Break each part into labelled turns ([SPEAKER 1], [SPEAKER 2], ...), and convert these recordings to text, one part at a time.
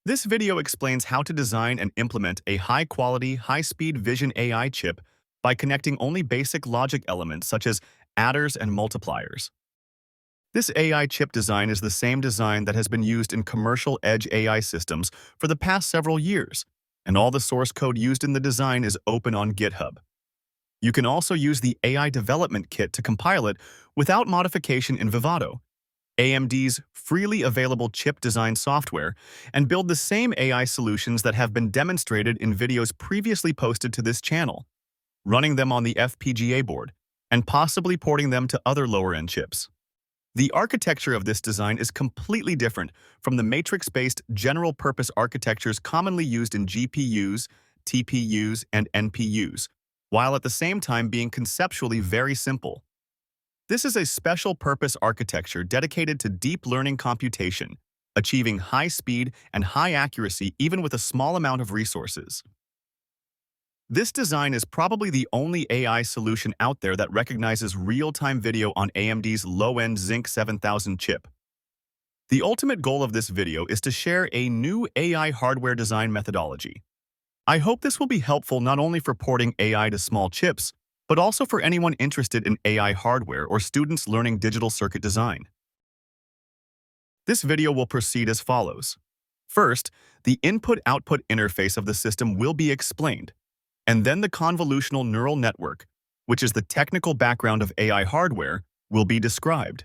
[SPEAKER 1] This video explains how to design and implement a high-quality, high-speed vision AI chip by connecting only basic logic elements such as adders and multipliers. This AI chip design is the same design that has been used in commercial edge AI systems for the past several years, and all the source code used in the design is open on Github. You can also use the AI development kit to compile it without modification in Vivado, AMD's freely available chip design software, and build the same AI solutions that have been demonstrated in videos previously posted to this channel, running them on the FPGA board, and possibly porting them to other lower-end chips. The architecture of this design is completely different from the matrix-based general-purpose architectures commonly used in GPUs, TPUs, and NPUs, while at the same time being conceptually very simple. This is a special-purpose architecture dedicated to deep learning computation, achieving high speed and high accuracy even with a small amount of resources. This design is probably the only AI solution out there that recognizes real-time video on AMD's low-end Zinc 7000 chip. The ultimate goal of this video is to share a new AI hardware design methodology. I hope this will be helpful not only for porting AI to small chips, but also for anyone interested in AI hardware or students learning digital circuit design. This video will proceed as follows. First, the input-output interface of the system will be explained, and then the convolutional neural network, which is the technical background of AI hardware, will be described.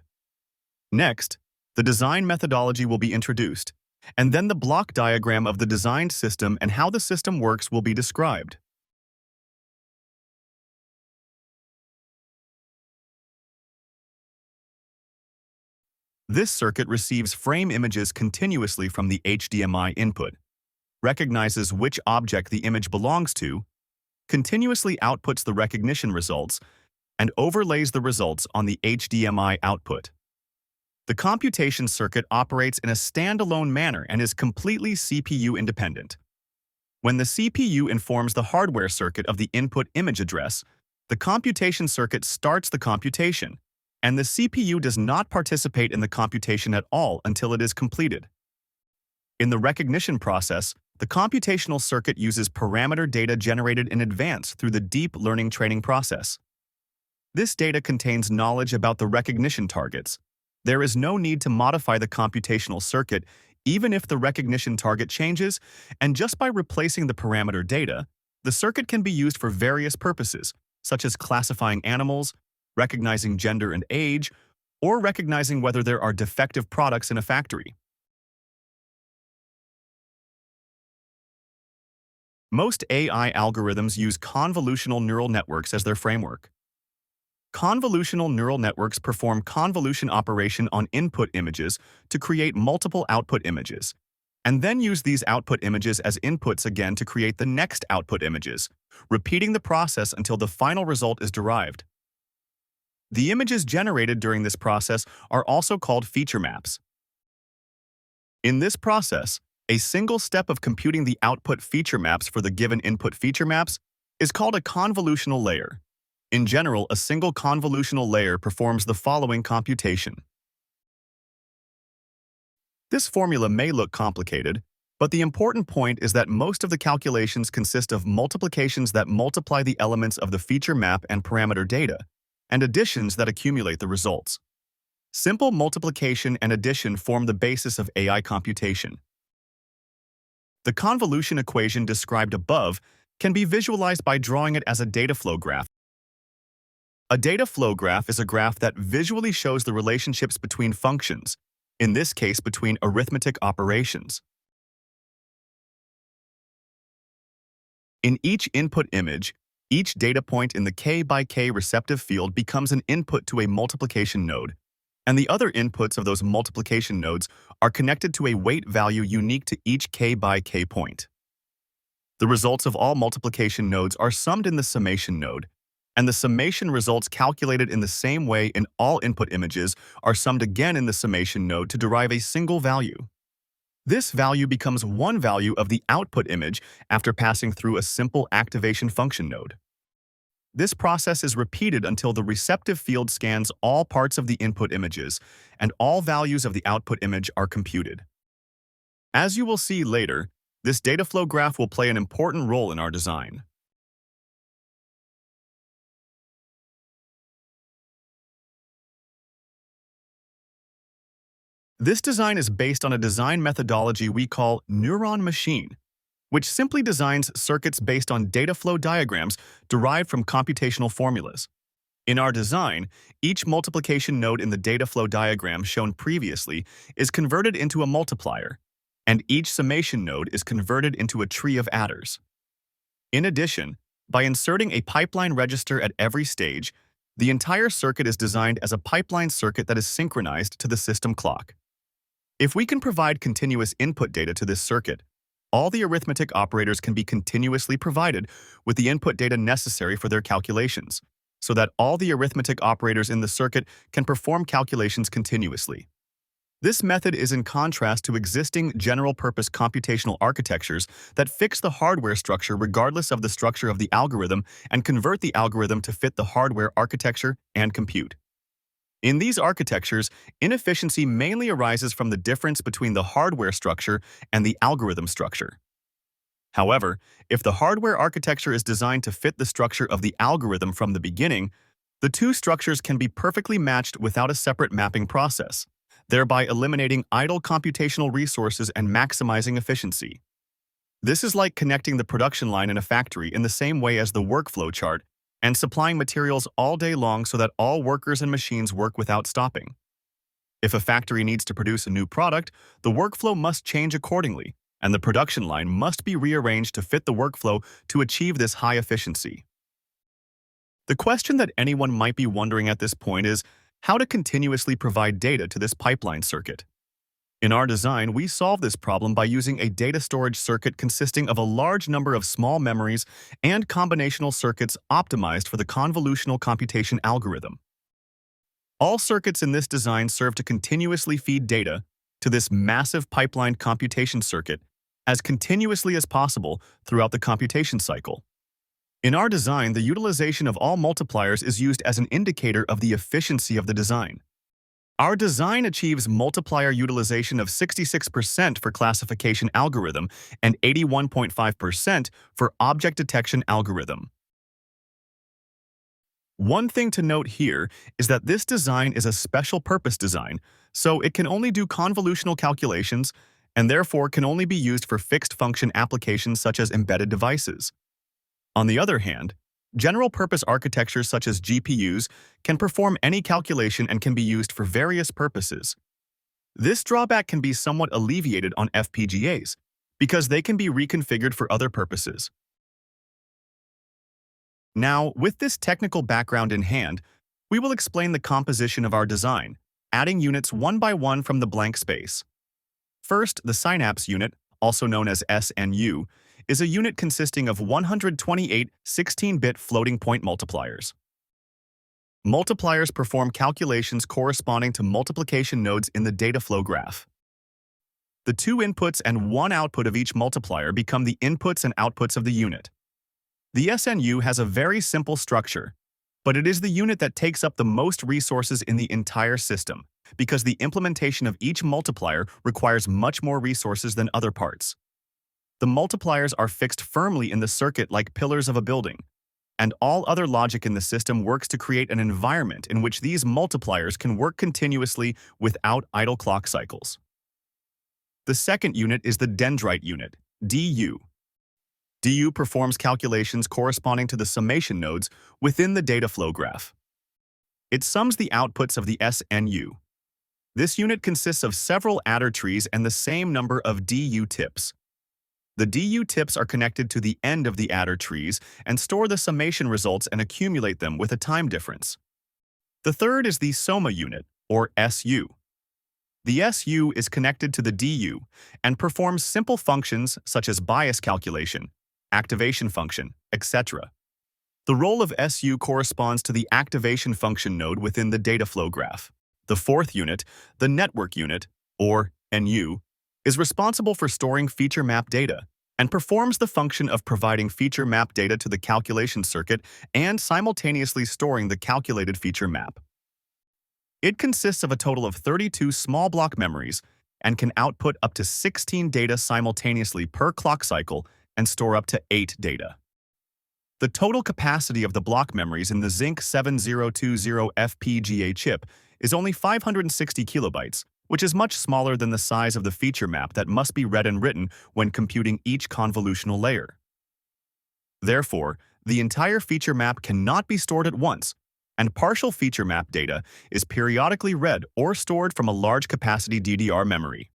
[SPEAKER 1] Next, the design methodology will be introduced, and then the block diagram of the designed system and how the system works will be described. This circuit receives frame images continuously from the HDMI input, recognizes which object the image belongs to, continuously outputs the recognition results, and overlays the results on the HDMI output. The computation circuit operates in a standalone manner and is completely CPU independent. When the CPU informs the hardware circuit of the input image address, the computation circuit starts the computation, and the CPU does not participate in the computation at all until it is completed. In the recognition process, the computational circuit uses parameter data generated in advance through the deep learning training process. This data contains knowledge about the recognition targets. There is no need to modify the computational circuit even if the recognition target changes, and just by replacing the parameter data, the circuit can be used for various purposes, such as classifying animals, recognizing gender and age, or recognizing whether there are defective products in a factory. Most AI algorithms use convolutional neural networks as their framework. Convolutional neural networks perform convolution operation on input images to create multiple output images, and then use these output images as inputs again to create the next output images, repeating the process until the final result is derived. The images generated during this process are also called feature maps. In this process, a single step of computing the output feature maps for the given input feature maps is called a convolutional layer. In general, a single convolutional layer performs the following computation. This formula may look complicated, but the important point is that most of the calculations consist of multiplications that multiply the elements of the feature map and parameter data, and additions that accumulate the results. Simple multiplication and addition form the basis of AI computation. The convolution equation described above can be visualized by drawing it as a data flow graph. A data flow graph is a graph that visually shows the relationships between functions, in this case between arithmetic operations. In each input image, each data point in the k by k receptive field becomes an input to a multiplication node, and the other inputs of those multiplication nodes are connected to a weight value unique to each k by k point. The results of all multiplication nodes are summed in the summation node, and the summation results calculated in the same way in all input images are summed again in the summation node to derive a single value. This value becomes one value of the output image after passing through a simple activation function node. This process is repeated until the receptive field scans all parts of the input images and all values of the output image are computed. As you will see later, this data flow graph will play an important role in our design. This design is based on a design methodology we call Neuron Machine, which simply designs circuits based on data flow diagrams derived from computational formulas. In our design, each multiplication node in the data flow diagram shown previously is converted into a multiplier, and each summation node is converted into a tree of adders. In addition, by inserting a pipeline register at every stage, the entire circuit is designed as a pipeline circuit that is synchronized to the system clock. If we can provide continuous input data to this circuit, all the arithmetic operators can be continuously provided with the input data necessary for their calculations, so that all the arithmetic operators in the circuit can perform calculations continuously. This method is in contrast to existing general-purpose computational architectures that fix the hardware structure regardless of the structure of the algorithm and convert the algorithm to fit the hardware architecture and compute. In these architectures, inefficiency mainly arises from the difference between the hardware structure and the algorithm structure. However, if the hardware architecture is designed to fit the structure of the algorithm from the beginning, the two structures can be perfectly matched without a separate mapping process, thereby eliminating idle computational resources and maximizing efficiency. This is like connecting the production line in a factory in the same way as the workflow chart and supplying materials all day long so that all workers and machines work without stopping. If a factory needs to produce a new product, the workflow must change accordingly, and the production line must be rearranged to fit the workflow to achieve this high efficiency. The question that anyone might be wondering at this point is how to continuously provide data to this pipeline circuit. In our design, we solve this problem by using a data storage circuit consisting of a large number of small memories and combinational circuits optimized for the convolutional computation algorithm. All circuits in this design serve to continuously feed data to this massive pipeline computation circuit as continuously as possible throughout the computation cycle. In our design, the utilization of all multipliers is used as an indicator of the efficiency of the design. Our design achieves multiplier utilization of 66% for classification algorithm and 81.5% for object detection algorithm. One thing to note here is that this design is a special purpose design, so it can only do convolutional calculations and therefore can only be used for fixed function applications such as embedded devices. On the other hand, general-purpose architectures such as GPUs can perform any calculation and can be used for various purposes. This drawback can be somewhat alleviated on FPGAs because they can be reconfigured for other purposes. Now, with this technical background in hand, we will explain the composition of our design, adding units one by one from the blank space. First, the synapse unit, also known as SNU, is a unit consisting of 128 16-bit floating-point multipliers. Multipliers perform calculations corresponding to multiplication nodes in the data flow graph. The two inputs and one output of each multiplier become the inputs and outputs of the unit. The SNU has a very simple structure, but it is the unit that takes up the most resources in the entire system, because the implementation of each multiplier requires much more resources than other parts. The multipliers are fixed firmly in the circuit like pillars of a building, and all other logic in the system works to create an environment in which these multipliers can work continuously without idle clock cycles. The second unit is the dendrite unit, DU. DU performs calculations corresponding to the summation nodes within the data flow graph. It sums the outputs of the SNU. This unit consists of several adder trees and the same number of DU tips. The DU tips are connected to the end of the adder trees and store the summation results and accumulate them with a time difference. The third is the soma unit, or SU. The SU is connected to the DU and performs simple functions such as bias calculation, activation function, etc. The role of SU corresponds to the activation function node within the data flow graph. The fourth unit, the network unit, or NU, is responsible for storing feature map data and performs the function of providing feature map data to the calculation circuit and simultaneously storing the calculated feature map. It consists of a total of 32 small block memories and can output up to 16 data simultaneously per clock cycle and store up to 8 data. The total capacity of the block memories in the Zinc 7020 FPGA chip is only 560 kilobytes, which is much smaller than the size of the feature map that must be read and written when computing each convolutional layer. Therefore, the entire feature map cannot be stored at once, and partial feature map data is periodically read or stored from a large capacity DDR memory.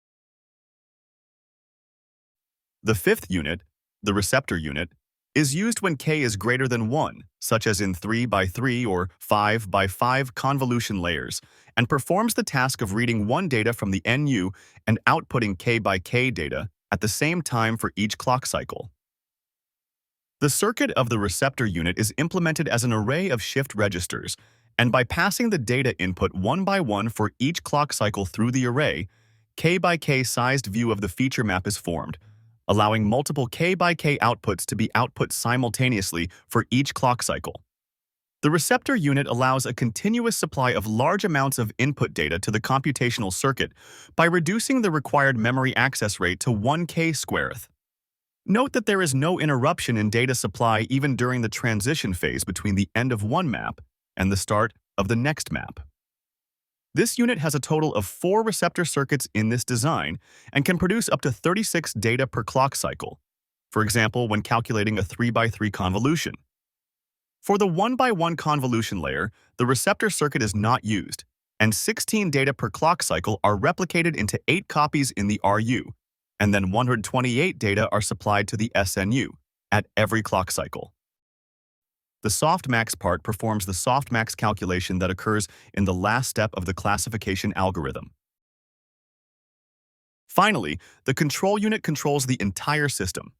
[SPEAKER 1] The fifth unit, the receptor unit, is used when k is greater than 1, such as in 3 by 3 or 5 by 5 convolution layers, and performs the task of reading one data from the NU and outputting k by k data at the same time for each clock cycle. The circuit of the receptor unit is implemented as an array of shift registers, and by passing the data input one by one for each clock cycle through the array, k by k sized view of the feature map is formed, allowing multiple k by k outputs to be output simultaneously for each clock cycle. The receptor unit allows a continuous supply of large amounts of input data to the computational circuit by reducing the required memory access rate to 1k squareth. Note that there is no interruption in data supply even during the transition phase between the end of one map and the start of the next map. This unit has a total of 4 receptor circuits in this design and can produce up to 36 data per clock cycle, for example, when calculating a 3 by 3 convolution. For the 1 by 1 convolution layer, the receptor circuit is not used, and 16 data per clock cycle are replicated into 8 copies in the RU, and then 128 data are supplied to the SNU at every clock cycle. The softmax part performs the softmax calculation that occurs in the last step of the classification algorithm. Finally, the control unit controls the entire system.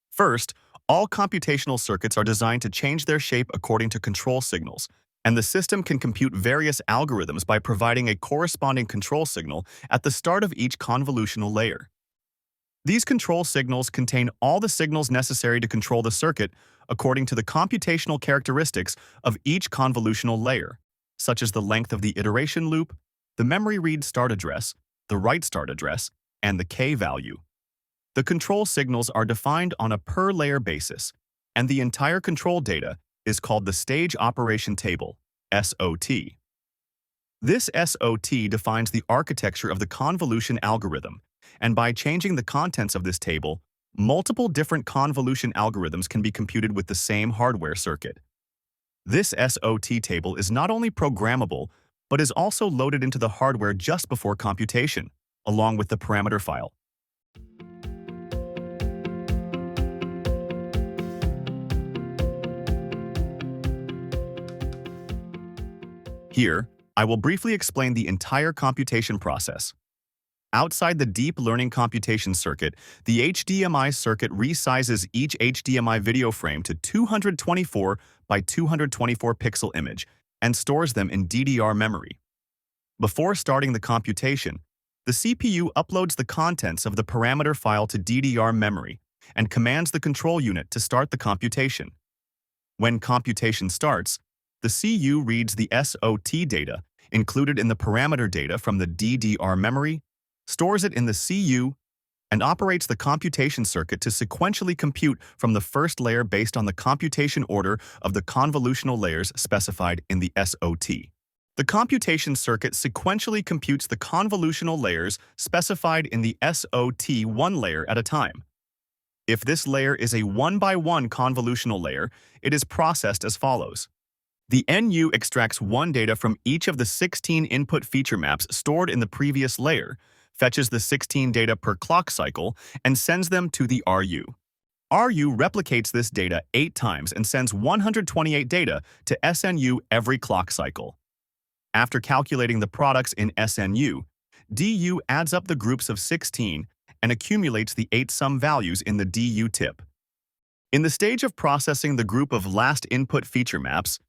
[SPEAKER 1] First, all computational circuits are designed to change their shape according to control signals, and the system can compute various algorithms by providing a corresponding control signal at the start of each convolutional layer. These control signals contain all the signals necessary to control the circuit according to the computational characteristics of each convolutional layer, such as the length of the iteration loop, the memory read start address, the write start address, and the k value. The control signals are defined on a per-layer basis, and the entire control data is called the Stage Operation Table, SOT. This SOT defines the architecture of the convolution algorithm, and by changing the contents of this table, multiple different convolution algorithms can be computed with the same hardware circuit. This SOT table is not only programmable, but is also loaded into the hardware just before computation, along with the parameter file. Here, I will briefly explain the entire computation process. Outside the deep learning computation circuit, the HDMI circuit resizes each HDMI video frame to 224 by 224 pixel image and stores them in DDR memory. Before starting the computation, the CPU uploads the contents of the parameter file to DDR memory and commands the control unit to start the computation. When computation starts, the CU reads the SOT data included in the parameter data from the DDR memory, stores it in the CU, and operates the computation circuit to sequentially compute from the first layer based on the computation order of the convolutional layers specified in the SOT. The computation circuit sequentially computes the convolutional layers specified in the SOT one layer at a time. If this layer is a 1-by-1 convolutional layer, it is processed as follows. The NU extracts one data from each of the 16 input feature maps stored in the previous layer, fetches the 16 data per clock cycle, and sends them to the RU. RU replicates this data 8 times and sends 128 data to SNU every clock cycle. After calculating the products in SNU, DU adds up the groups of 16 and accumulates the 8 sum values in the DU tip. In the stage of processing the group of last input feature maps,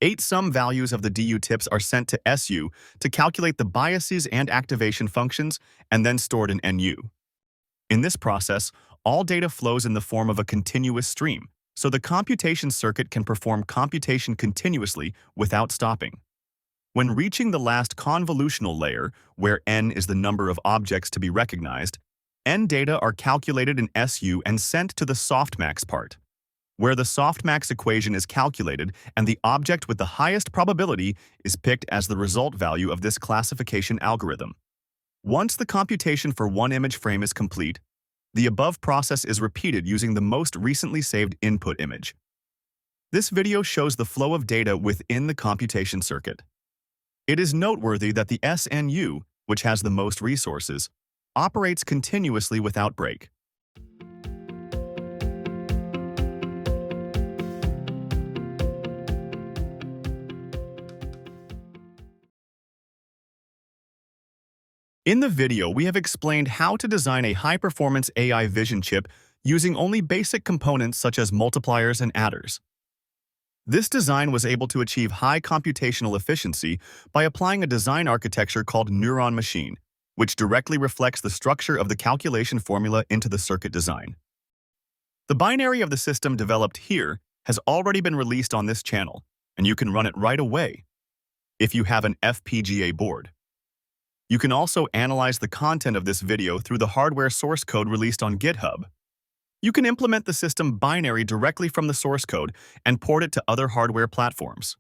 [SPEAKER 1] 8 sum values of the DU tips are sent to SU to calculate the biases and activation functions and then stored in NU. In this process, all data flows in the form of a continuous stream, so the computation circuit can perform computation continuously without stopping. When reaching the last convolutional layer, where n is the number of objects to be recognized, n data are calculated in SU and sent to the softmax part, where the softmax equation is calculated and the object with the highest probability is picked as the result value of this classification algorithm. Once the computation for one image frame is complete, the above process is repeated using the most recently saved input image. This video shows the flow of data within the computation circuit. It is noteworthy that the SNU, which has the most resources, operates continuously without break. In the video, we have explained how to design a high-performance AI vision chip using only basic components such as multipliers and adders. This design was able to achieve high computational efficiency by applying a design architecture called Neuron Machine, which directly reflects the structure of the calculation formula into the circuit design. The binary of the system developed here has already been released on this channel, and you can run it right away if you have an FPGA board. You can also analyze the content of this video through the hardware source code released on Github. You can implement the system binary directly from the source code and port it to other hardware platforms.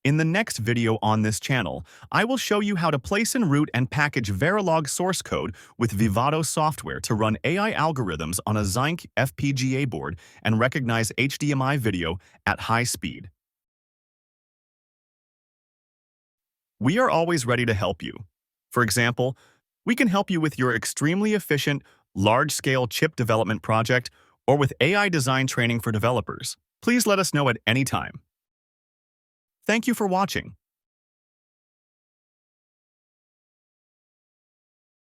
[SPEAKER 1] In the next video on this channel, I will show you how to place and route and package Verilog source code with Vivado software to run AI algorithms on a Zinc FPGA board and recognize HDMI video at high speed. We are always ready to help you. For example, we can help you with your extremely efficient, large-scale chip development project or with AI design training for developers. Please let us know at any time. Thank you for watching.